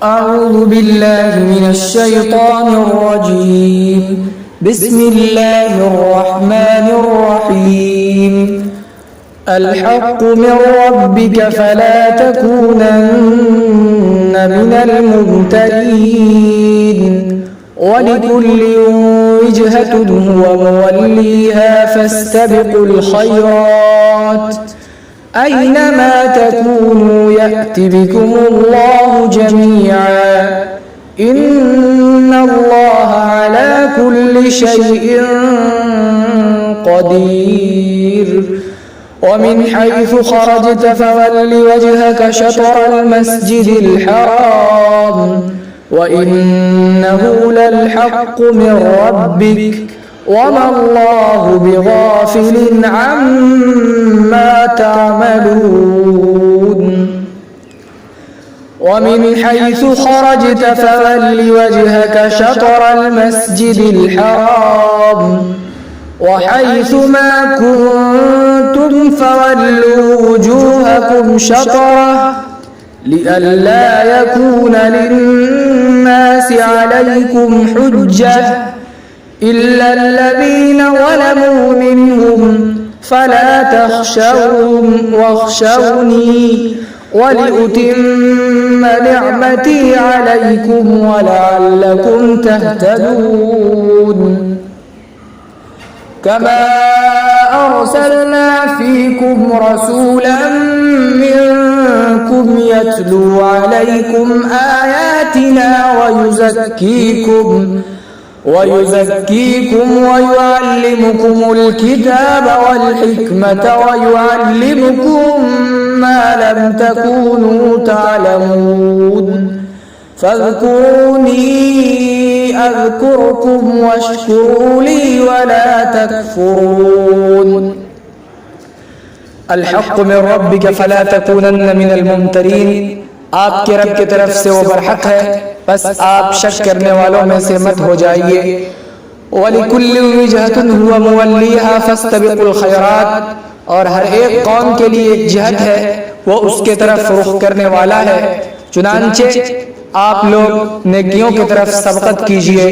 أعوذ بالله من الشيطان الرجيم. بسم الله الرحمن الرحيم. الحق من ربك فلا تكونن من الممترين. ولكل وجهة هو موليها فاستبقوا الخيرات أينما تكونوا يأت بكم الله جميعا إن الله على كل شيء قدير. ومن حيث خرجت فول وجهك شطر المسجد الحرام وإنه للحق من ربك وما الله بغافل عما تعملون. ومن حيث خرجت فول وجهك شطر المسجد الحرام وحيث ما كنتم فولوا وجوهكم شطره لئلا يكون للناس عليكم حجة إلا الذين ظلموا منهم فلا تخشوهم واخشوني ولأتم نعمتي عليكم ولعلكم تهتدون. كما أرسلنا فيكم رسولا منكم يتلو عليكم آياتنا ويزكيكم ويعلمكم الكتاب والحكمة ويعلمكم ما لم تكونوا تعلمون. فاذكروني أذكركم واشكروا لي ولا تكفرون. الحق من ربك فلا تكونن من الممترين. آپ کے رب کی طرف سے وہ برحق ہے بس آپ شک کرنے والوں میں سے مت ہو جائیے. وَلِكُلِّ وِجْهَةٌ هُوَ مُوَلِّيهَا فَاسْتَبِقُوا الْخَيْرَاتِ. اور ہر ایک قوم کے لیے ایک جہت ہے وہ اس کے طرف رخ کرنے والا ہے. چنانچہ آپ لوگ نیکیوں کی طرف سبقت کیجئے.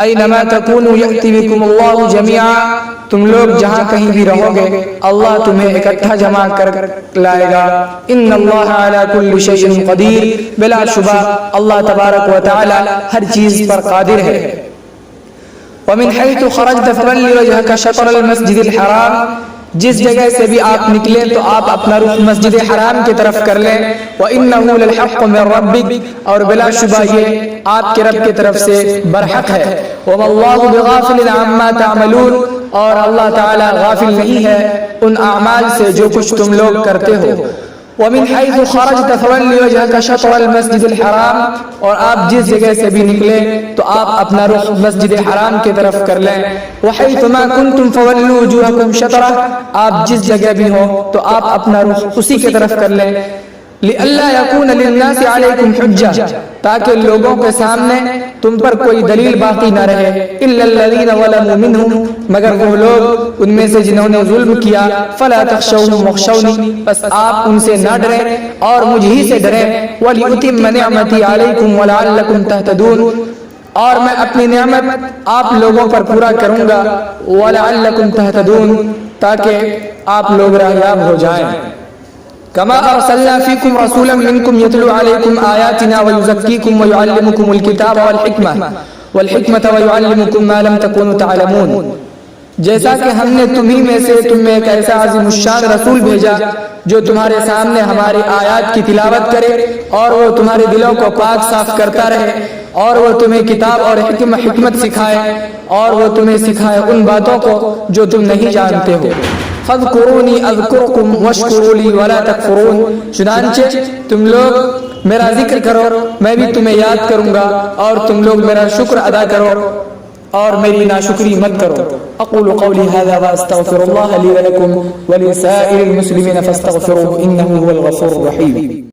اینما تکونوا یأتی بکم اللہ جمیعا. تم لوگ جہاں کہیں بھی رہو گے اللہ تمہیں اکٹھا جمع کر لائے گا. ان اللہ علی کل شیء قدیر. بلا شبہ اللہ تبارک و تعالی ہر چیز پر قادر ہے. ومن حیث خرجت فول وجهك شطر المسجد الحرام. جس جگہ سے بھی آپ نکلے تو آپ اپنا رخ مسجد حرام کی طرف کر لیں. وَإِنَّهُ لَلْحَقُّ مِنْ رَبِّكَ. اور بلا شبہ یہ آپ کے رب کی طرف سے برحق ہے. وَمَا اللَّهُ بِغَافِلٍ عَمَّا تَعْمَلُونَ. اور اللہ تعالی غافل نہیں ہے ان اعمال سے جو کچھ تم لوگ کرتے ہو. وَمِنْ حَيْثُ خَرَجْتَ فَوَلِّ وَجْهَكَ شَطْرَ الْمَسْجِدِ الْحَرَامِ. اور آپ جس جگہ سے بھی نکلے تو آپ اپنا رخ مسجد حرام کی طرف کر لیں. وَحَيْثُ مَا كُنْتُمْ فَوَلُّوا وُجُوهَكُمْ شَطْرَهُ. آپ جس جگہ بھی ہو تو آپ اپنا رخ اسی کی طرف کر لیں. لِأَلَّا يَكُونَ لِلنَّاسِ عَلَيْكُمْ حُجَّةٌ. تاکہ لوگوں کے سامنے تم پر کوئی دلیل باقی نہ رہے. إِلَّا الَّذِينَ ظَلَمُوا مِنْهُمْ. مگر وہ لوگ ان میں سے جنہوں نے ظلم کیا. فَلَا تَخْشَوْهُمْ وَاخْشَوْنِي. بس آپ ان سے نہ ڈریں اور مجھ ہی سے ڈریں. وَلِأُتِمَّ نِعْمَتِي عَلَيْكُمْ وَلَعَلَّكُمْ تَهْتَدُونَ. اور میں اپنی نعمت آپ لوگوں پر پورا کروں گا. وَلَعَلَّكُمْ تَهْتَدُونَ. تاکہ آپ لوگ راہیاب ہو جائیں. كما أرسلنا فيكم رسولا منكم يتلو عليكم آياتنا ويزكيكم ويعلمكم الكتاب والحكمة ويعلمكم ما لم تكونوا تعلمون. جیسا کہ ہم نے تمہیں میں سے تم میں ایک ایسا عظیم الشان رسول بھیجا جو تمہارے سامنے ہماری آیات کی تلاوت کرے اور وہ تمہارے دلوں کو پاک صاف کرتا رہے اور وہ تمہیں کتاب اور حکمت سکھائے اور وہ تمہیں سکھائے ان باتوں کو جو تم نہیں جانتے ہو. فَاذْكُرُونِي أَذْكُرْكُمْ وَاشْكُرُوا لِي وَلَا تَكْفُرُونَ. چنانچہ تم لوگ میرا ذکر کرو میں بھی تمہیں یاد کروں گا اور تم لوگ میرا شکر ادا کرو اور میری ناشکری مت کرو. اقول قولی هذا واستغفر الله لي ولكم ولسائر المسلمين فاستغفروه انه هو الغفور الرحيم.